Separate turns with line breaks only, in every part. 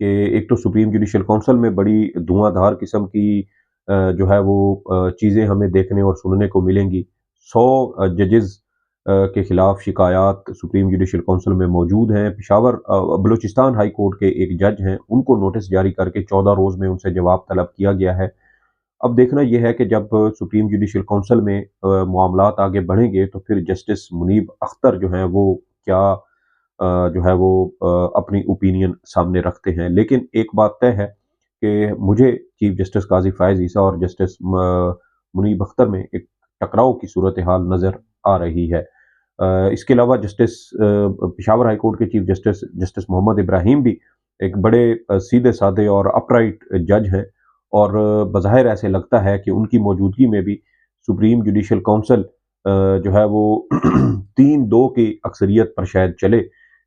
کہ ایک تو سپریم جوڈیشل کونسل میں بڑی دھواں دھار قسم کی جو ہے وہ چیزیں ہمیں دیکھنے اور سننے کو ملیں گی۔ 100 ججز کے خلاف شکایات سپریم جوڈیشل کونسل میں موجود ہیں۔ پشاور بلوچستان ہائی کورٹ کے ایک جج ہیں، ان کو نوٹس جاری کر کے 14 روز میں ان سے جواب طلب کیا گیا ہے۔ اب دیکھنا یہ ہے کہ جب سپریم جوڈیشل کونسل میں معاملات آگے بڑھیں گے تو پھر جسٹس منیب اختر جو ہیں وہ کیا جو ہے وہ اپنی اوپینین سامنے رکھتے ہیں۔ لیکن ایک بات طے ہے کہ مجھے چیف جسٹس قاضی فائز عیسیٰ اور جسٹس منیب اختر میں ایک ٹکراؤ کی صورتحال نظر آ رہی ہے۔ اس کے علاوہ جسٹس پشاور ہائی کورٹ کے چیف جسٹس جسٹس محمد ابراہیم بھی ایک بڑے سیدھے سادے اور اپرائٹ جج ہیں، اور بظاہر ایسے لگتا ہے کہ ان کی موجودگی میں بھی سپریم جوڈیشل کونسل جو ہے وہ 3-2 کی اکثریت پر شاید چلے،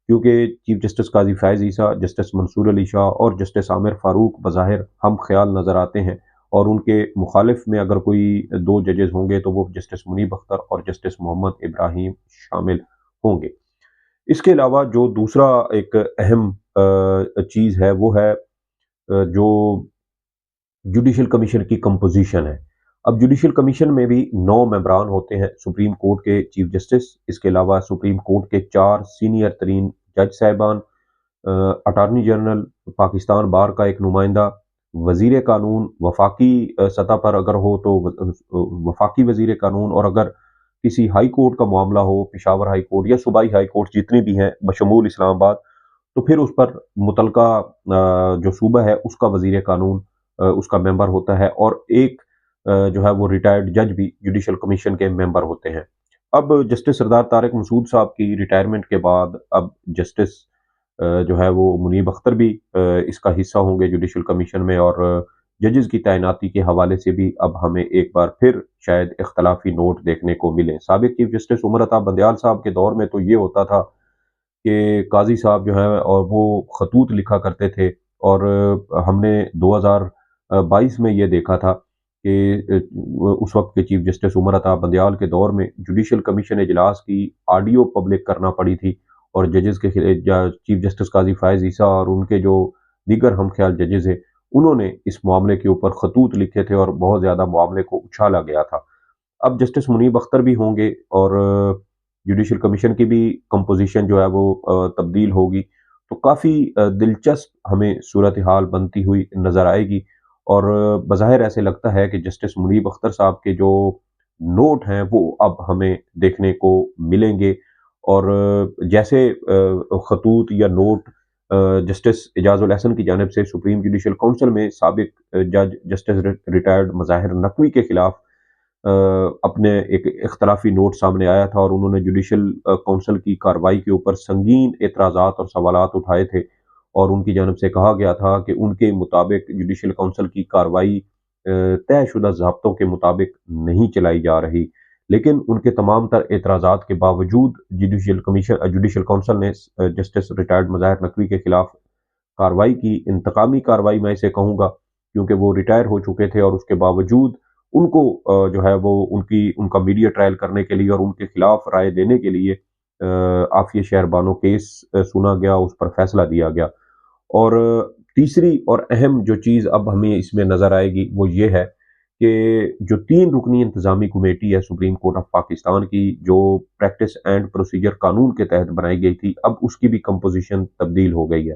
کیونکہ چیف جسٹس قاضی فائز عیسیٰ، جسٹس منصور علی شاہ اور جسٹس عامر فاروق بظاہر ہم خیال نظر آتے ہیں، اور ان کے مخالف میں اگر کوئی 2 ججز ہوں گے تو وہ جسٹس منیب اختر اور جسٹس محمد ابراہیم شامل ہوں گے۔ اس کے علاوہ جو دوسرا ایک اہم چیز ہے وہ ہے جو جوڈیشل کمیشن کی کمپوزیشن ہے۔ اب جوڈیشل کمیشن میں بھی 9 ممبران ہوتے ہیں، سپریم کورٹ کے چیف جسٹس، اس کے علاوہ سپریم کورٹ کے 4 سینئر ترین جج صاحبان، اٹارنی جنرل، پاکستان بار کا ایک نمائندہ، وزیر قانون وفاقی سطح پر اگر ہو تو وفاقی وزیر قانون، اور اگر کسی ہائی کورٹ کا معاملہ ہو، پشاور ہائی کورٹ یا صوبائی ہائی کورٹ جتنے بھی ہیں بشمول اسلام آباد، تو پھر اس پر متعلقہ جو صوبہ ہے اس کا وزیر قانون اس کا ممبر ہوتا ہے، اور ایک جو ہے وہ ریٹائرڈ جج بھی جوڈیشل کمیشن کے ممبر ہوتے ہیں۔ اب جسٹس سردار طارق مسعود صاحب کی ریٹائرمنٹ کے بعد اب جسٹس جو ہے وہ منیب اختر بھی اس کا حصہ ہوں گے جوڈیشل کمیشن میں، اور ججز کی تعیناتی کے حوالے سے بھی اب ہمیں ایک بار پھر شاید اختلافی نوٹ دیکھنے کو ملے۔ سابق چیف جسٹس عمر عطا بندیال صاحب کے دور میں تو یہ ہوتا تھا کہ قاضی صاحب جو ہے اور وہ خطوط لکھا کرتے تھے، اور ہم نے 2022 میں یہ دیکھا تھا کہ اس وقت کے چیف جسٹس عمر عطا بندیال کے دور میں جوڈیشل کمیشن اجلاس کی آڈیو پبلک کرنا پڑی تھی، اور ججز کے چیف جسٹس قاضی فائز عیسیٰ اور ان کے جو دیگر ہم خیال ججز ہیں انہوں نے اس معاملے کے اوپر خطوط لکھے تھے، اور بہت زیادہ معاملے کو اچھالا گیا تھا۔ اب جسٹس منیب اختر بھی ہوں گے، اور جوڈیشل کمیشن کی بھی کمپوزیشن جو ہے وہ تبدیل ہوگی، تو کافی دلچسپ ہمیں صورتحال بنتی ہوئی نظر آئے گی، اور بظاہر ایسے لگتا ہے کہ جسٹس منیب اختر صاحب کے جو نوٹ ہیں وہ اب ہمیں دیکھنے کو ملیں گے، اور جیسے خطوط یا نوٹ جسٹس اعجاز الاحسن کی جانب سے سپریم جوڈیشل کونسل میں سابق جج جسٹس ریٹائرڈ مظاہر نقوی کے خلاف اپنے ایک اختلافی نوٹ سامنے آیا تھا، اور انہوں نے جوڈیشل کونسل کی کارروائی کے اوپر سنگین اعتراضات اور سوالات اٹھائے تھے، اور ان کی جانب سے کہا گیا تھا کہ ان کے مطابق جوڈیشل کونسل کی کارروائی طے شدہ ضابطوں کے مطابق نہیں چلائی جا رہی، لیکن ان کے تمام تر اعتراضات کے باوجود جوڈیشل کونسل نے جسٹس ریٹائرڈ مظاہر نقوی کے خلاف کارروائی کی، انتقامی کارروائی میں اسے کہوں گا، کیونکہ وہ ریٹائر ہو چکے تھے، اور اس کے باوجود ان کو جو ہے وہ ان کا میڈیا ٹرائل کرنے کے لیے اور ان کے خلاف رائے دینے کے لیے عافیہ شہر بانو کیس سنا گیا، اس پر فیصلہ دیا گیا۔ اور تیسری اور اہم جو چیز اب ہمیں اس میں نظر آئے گی وہ یہ ہے کہ جو 3 رکنی انتظامی کمیٹی ہے سپریم کورٹ آف پاکستان کی، جو پریکٹس اینڈ پروسیجر قانون کے تحت بنائی گئی تھی، اب اس کی بھی کمپوزیشن تبدیل ہو گئی ہے۔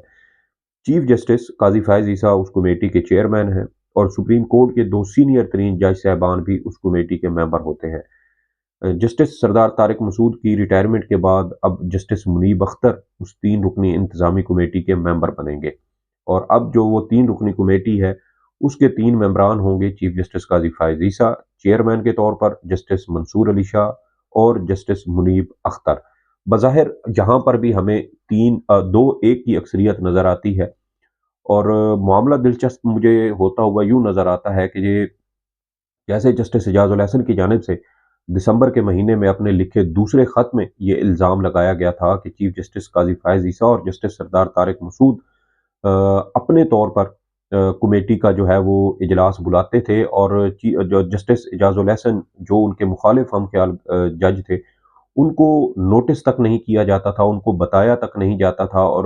چیف جسٹس قاضی فائز عیسیٰ اس کمیٹی کے چیئرمین ہیں، اور سپریم کورٹ کے 2 سینئر ترین جج صاحبان بھی اس کمیٹی کے ممبر ہوتے ہیں۔ جسٹس سردار طارق مسعود کی ریٹائرمنٹ کے بعد اب جسٹس منیب اختر اس 3 رکنی انتظامی کمیٹی کے ممبر بنیں گے، اور اب جو وہ 3 رکنی کمیٹی ہے اس کے 3 ممبران ہوں گے چیف جسٹس قاضی فائز عیسیٰ چیئرمین کے طور پر، جسٹس منصور علی شاہ اور جسٹس منیب اختر۔ بظاہر یہاں پر بھی ہمیں 2-1 کی اکثریت نظر آتی ہے، اور معاملہ دلچسپ مجھے ہوتا ہوا یوں نظر آتا ہے کہ یہ جیسے جسٹس اعجاز الاحسن کی جانب سے دسمبر کے مہینے میں اپنے لکھے دوسرے خط میں یہ الزام لگایا گیا تھا کہ چیف جسٹس قاضی فائز عیسیٰ اور جسٹس سردار طارق مسعود اپنے طور پر کمیٹی کا جو ہے وہ اجلاس بلاتے تھے، اور جو جسٹس اعجاز الاحسن جو ان کے مخالف ہم خیال جج تھے ان کو نوٹس تک نہیں کیا جاتا تھا، ان کو بتایا تک نہیں جاتا تھا، اور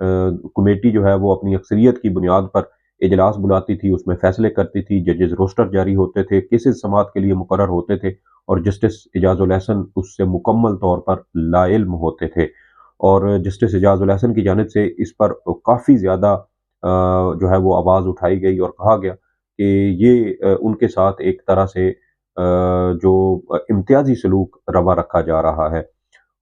کمیٹی جو ہے وہ اپنی اکثریت کی بنیاد پر اجلاس بلاتی تھی، اس میں فیصلے کرتی تھی، ججز روسٹر جاری ہوتے تھے، کیسز سماعت کے لیے مقرر ہوتے تھے، اور جسٹس اعجاز الاحسن اس سے مکمل طور پر لا علم ہوتے تھے۔ اور جسٹس اعجاز الاحسن کی جانب سے اس پر کافی زیادہ جو ہے وہ آواز اٹھائی گئی اور کہا گیا کہ یہ ان کے ساتھ ایک طرح سے جو امتیازی سلوک روا رکھا جا رہا ہے۔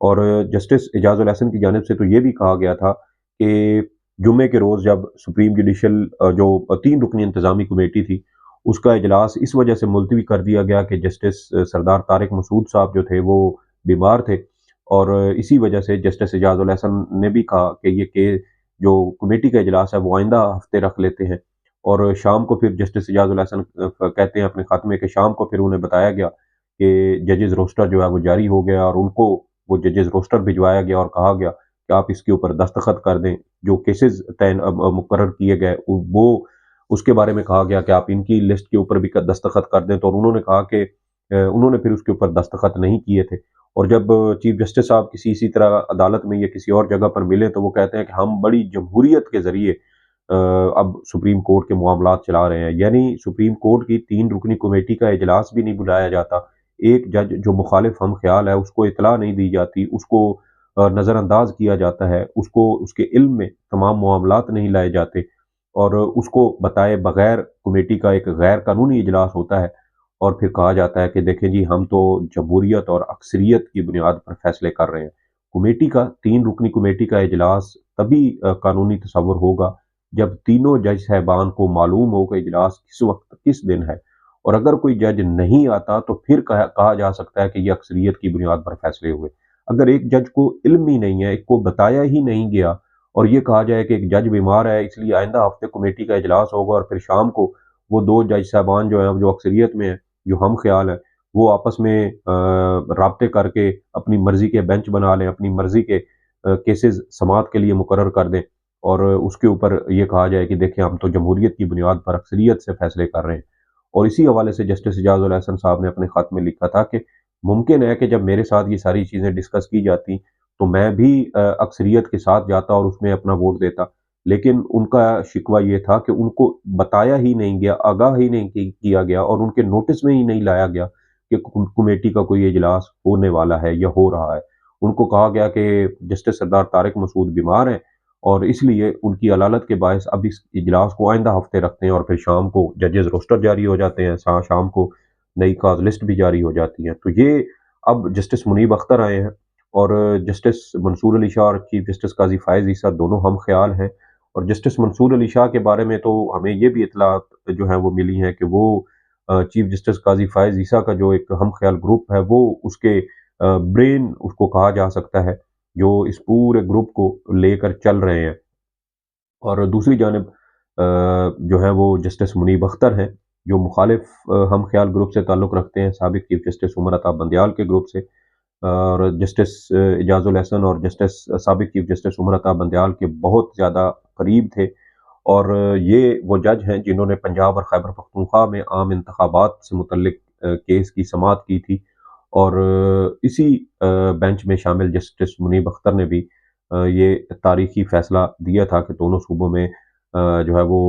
اور جسٹس اعجاز الاحسن کی جانب سے تو یہ بھی کہا گیا تھا کہ جمعے کے روز جب سپریم جوڈیشل جو 3 رکنی انتظامی کمیٹی تھی اس کا اجلاس اس وجہ سے ملتوی کر دیا گیا کہ جسٹس سردار طارق مسعود صاحب جو تھے وہ بیمار تھے، اور اسی وجہ سے جسٹس اعجاز الاحسن نے بھی کہا کہ جو کمیٹی کا اجلاس ہے وہ آئندہ ہفتے رکھ لیتے ہیں۔ اور شام کو پھر جسٹس اعجاز الاحسن کہتے ہیں اپنے خاتمے کے شام کو پھر انہیں بتایا گیا کہ ججز روسٹر جو ہے وہ جاری ہو گیا، اور ان کو وہ ججز روسٹر بھجوایا گیا اور کہا گیا کہ آپ اس کے اوپر دستخط کر دیں، جو کیسز مقرر کیے گئے وہ اس کے بارے میں کہا گیا کہ آپ ان کی لسٹ کے اوپر بھی دستخط کر دیں، تو انہوں نے کہا کہ انہوں نے پھر اس کے اوپر دستخط نہیں کیے تھے۔ اور جب چیف جسٹس صاحب کسی اسی طرح عدالت میں یا کسی اور جگہ پر ملے تو وہ کہتے ہیں کہ ہم بڑی جمہوریت کے ذریعے اب سپریم کورٹ کے معاملات چلا رہے ہیں، یعنی سپریم کورٹ کی 3 رکنی کمیٹی کا اجلاس بھی نہیں بلایا جاتا، ایک جج جو مخالف ہم خیال ہے اس کو اطلاع نہیں دی جاتی، اس کو نظر انداز کیا جاتا ہے، اس کو اس کے علم میں تمام معاملات نہیں لائے جاتے، اور اس کو بتائے بغیر کمیٹی کا ایک غیر قانونی اجلاس ہوتا ہے، اور پھر کہا جاتا ہے کہ دیکھیں جی ہم تو جمہوریت اور اکثریت کی بنیاد پر فیصلے کر رہے ہیں۔ کمیٹی کا 3 رکنی کمیٹی کا اجلاس تبھی قانونی تصور ہوگا جب تینوں جج صاحبان کو معلوم ہو کہ اجلاس کس وقت کس دن ہے، اور اگر کوئی جج نہیں آتا تو پھر کہا جا سکتا ہے کہ یہ اکثریت کی بنیاد پر فیصلے ہوئے۔ اگر ایک جج کو علم ہی نہیں ہے، ایک کو بتایا ہی نہیں گیا، اور یہ کہا جائے کہ ایک جج بیمار ہے اس لیے آئندہ ہفتے کمیٹی کا اجلاس ہوگا، اور پھر شام کو وہ 2 جج صاحبان جو ہیں جو اکثریت میں ہیں، جو ہم خیال ہیں، وہ آپس میں رابطے کر کے اپنی مرضی کے بینچ بنا لیں، اپنی مرضی کے کیسز سماعت کے لیے مقرر کر دیں، اور اس کے اوپر یہ کہا جائے کہ دیکھیں ہم تو جمہوریت کی بنیاد پر اکثریت سے فیصلے کر رہے ہیں۔ اور اسی حوالے سے جسٹس اعجاز الاحسن صاحب نے اپنے خط میں لکھا تھا کہ ممکن ہے کہ جب میرے ساتھ یہ ساری چیزیں ڈسکس کی جاتی تو میں بھی اکثریت کے ساتھ جاتا اور اس میں اپنا ووٹ دیتا، لیکن ان کا شکوہ یہ تھا کہ ان کو بتایا ہی نہیں گیا، آگاہ ہی نہیں کیا گیا، اور ان کے نوٹس میں ہی نہیں لایا گیا کہ کمیٹی کا کوئی اجلاس ہونے والا ہے یا ہو رہا ہے۔ ان کو کہا گیا کہ جسٹس سردار طارق مسعود بیمار ہیں، اور اس لیے ان کی علالت کے باعث اب اس اجلاس کو آئندہ ہفتے رکھتے ہیں، اور پھر شام کو ججز روسٹر جاری ہو جاتے ہیں، شام کو نئی کاز لسٹ بھی جاری ہو جاتی ہے۔ تو یہ اب جسٹس منیب اختر آئے ہیں، اور جسٹس منصور علی شاہ اور چیف جسٹس قاضی فائز عیسیٰ دونوں ہم خیال ہیں، اور جسٹس منصور علی شاہ کے بارے میں تو ہمیں یہ بھی اطلاعات جو ہیں وہ ملی ہیں کہ وہ چیف جسٹس قاضی فائز عیسیٰ کا جو ایک ہم خیال گروپ ہے وہ اس کے برین اس کو کہا جا سکتا ہے، جو اس پورے گروپ کو لے کر چل رہے ہیں۔ اور دوسری جانب جو ہے وہ جسٹس منیب اختر ہیں، جو مخالف ہم خیال گروپ سے تعلق رکھتے ہیں، سابق چیف جسٹس عمر عطا بندیال کے گروپ سے، اور جسٹس اعجاز الاحسن اور سابق چیف جسٹس عمر عطا بندیال کے بہت زیادہ قریب تھے، اور یہ وہ جج ہیں جنہوں نے پنجاب اور خیبر پختونخوا میں عام انتخابات سے متعلق کیس کی سماعت کی تھی، اور اسی بینچ میں شامل جسٹس منیب اختر نے بھی یہ تاریخی فیصلہ دیا تھا کہ دونوں صوبوں میں جو ہے وہ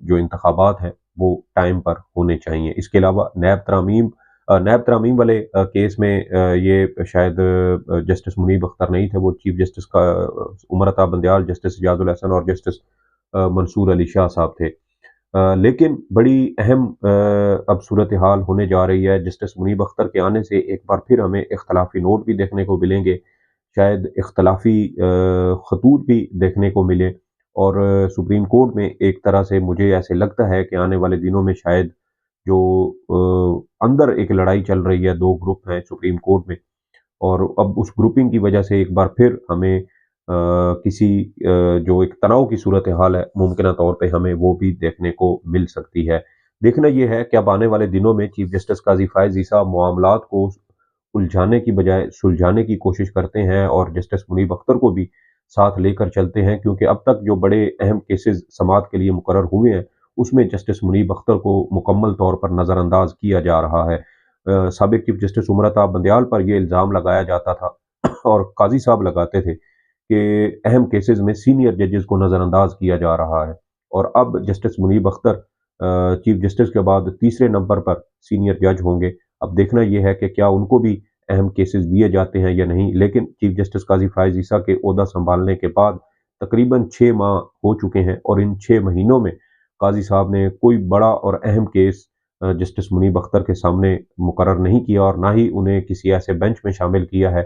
جو انتخابات ہیں وہ ٹائم پر ہونے چاہیے۔ اس کے علاوہ نیب ترامیم والے کیس میں یہ شاید جسٹس منیب اختر نہیں تھے، وہ چیف جسٹس کا عمر عطا بندیال، جسٹس اعجاز الاحسن اور جسٹس منصور علی شاہ صاحب تھے۔ لیکن بڑی اہم اب صورتحال ہونے جا رہی ہے، جسٹس منیب اختر کے آنے سے ایک بار پھر ہمیں اختلافی نوٹ بھی دیکھنے کو ملیں گے، شاید اختلافی خطوط بھی دیکھنے کو ملے، اور سپریم کورٹ میں ایک طرح سے مجھے ایسے لگتا ہے کہ آنے والے دنوں میں شاید جو اندر ایک لڑائی چل رہی ہے، 2 گروپ ہیں سپریم کورٹ میں، اور اب اس گروپنگ کی وجہ سے ایک بار پھر ہمیں کسی جو ایک تناؤ کی صورتحال ہے ممکنہ طور پہ ہمیں وہ بھی دیکھنے کو مل سکتی ہے۔ دیکھنا یہ ہے کہ اب آنے والے دنوں میں چیف جسٹس قاضی فائز عیسیٰ معاملات کو الجھانے کی بجائے سلجھانے کی کوشش کرتے ہیں، اور جسٹس منیب اختر کو بھی ساتھ لے کر چلتے ہیں، کیونکہ اب تک جو بڑے اہم کیسز سماعت کے لیے مقرر ہوئے ہیں اس میں جسٹس منیب اختر کو مکمل طور پر نظر انداز کیا جا رہا ہے۔ سابق چیف جسٹس عمر عطا بندیال پر یہ الزام لگایا جاتا تھا اور قاضی صاحب لگاتے تھے کہ اہم کیسز میں سینئر ججز کو نظر انداز کیا جا رہا ہے، اور اب جسٹس منیب اختر چیف جسٹس کے بعد تیسرے نمبر پر سینئر جج ہوں گے۔ اب دیکھنا یہ ہے کہ کیا ان کو بھی اہم کیسز دیے جاتے ہیں یا نہیں، لیکن چیف جسٹس قاضی فائز عیسیٰ کے عہدہ سنبھالنے کے بعد تقریباً 6 ماہ ہو چکے ہیں، اور ان 6 مہینوں میں قاضی صاحب نے کوئی بڑا اور اہم کیس جسٹس منیب اختر کے سامنے مقرر نہیں کیا، اور نہ ہی انہیں کسی ایسے بینچ میں شامل کیا ہے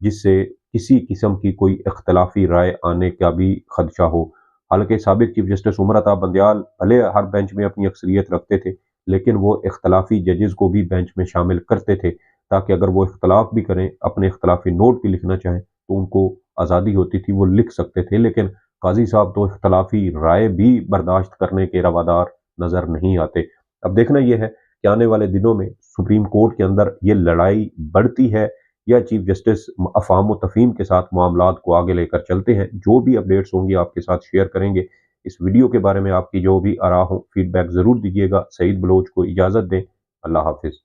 جس سے کسی قسم کی کوئی اختلافی رائے آنے کا بھی خدشہ ہو۔ حالانکہ سابق چیف جسٹس عمر عطا بندیال بھلے ہر بینچ میں اپنی اکثریت رکھتے تھے، لیکن وہ اختلافی ججز کو بھی بینچ میں شامل کرتے تھے، تاکہ اگر وہ اختلاف بھی کریں، اپنے اختلافی نوٹ بھی لکھنا چاہیں تو ان کو آزادی ہوتی تھی، وہ لکھ سکتے تھے۔ لیکن قاضی صاحب تو اختلافی رائے بھی برداشت کرنے کے روادار نظر نہیں آتے۔ اب دیکھنا یہ ہے کہ آنے والے دنوں میں سپریم کورٹ کے اندر یہ لڑائی بڑھتی ہے یا چیف جسٹس افہام و تفہیم کے ساتھ معاملات کو آگے لے کر چلتے ہیں۔ جو بھی اپڈیٹس ہوں گی آپ کے ساتھ شیئر کریں گے۔ اس ویڈیو کے بارے میں آپ کی جو بھی آراء ہوں، فیڈ بیک ضرور دیجیے گا۔ سعید بلوچ کو اجازت دیں۔ اللہ حافظ۔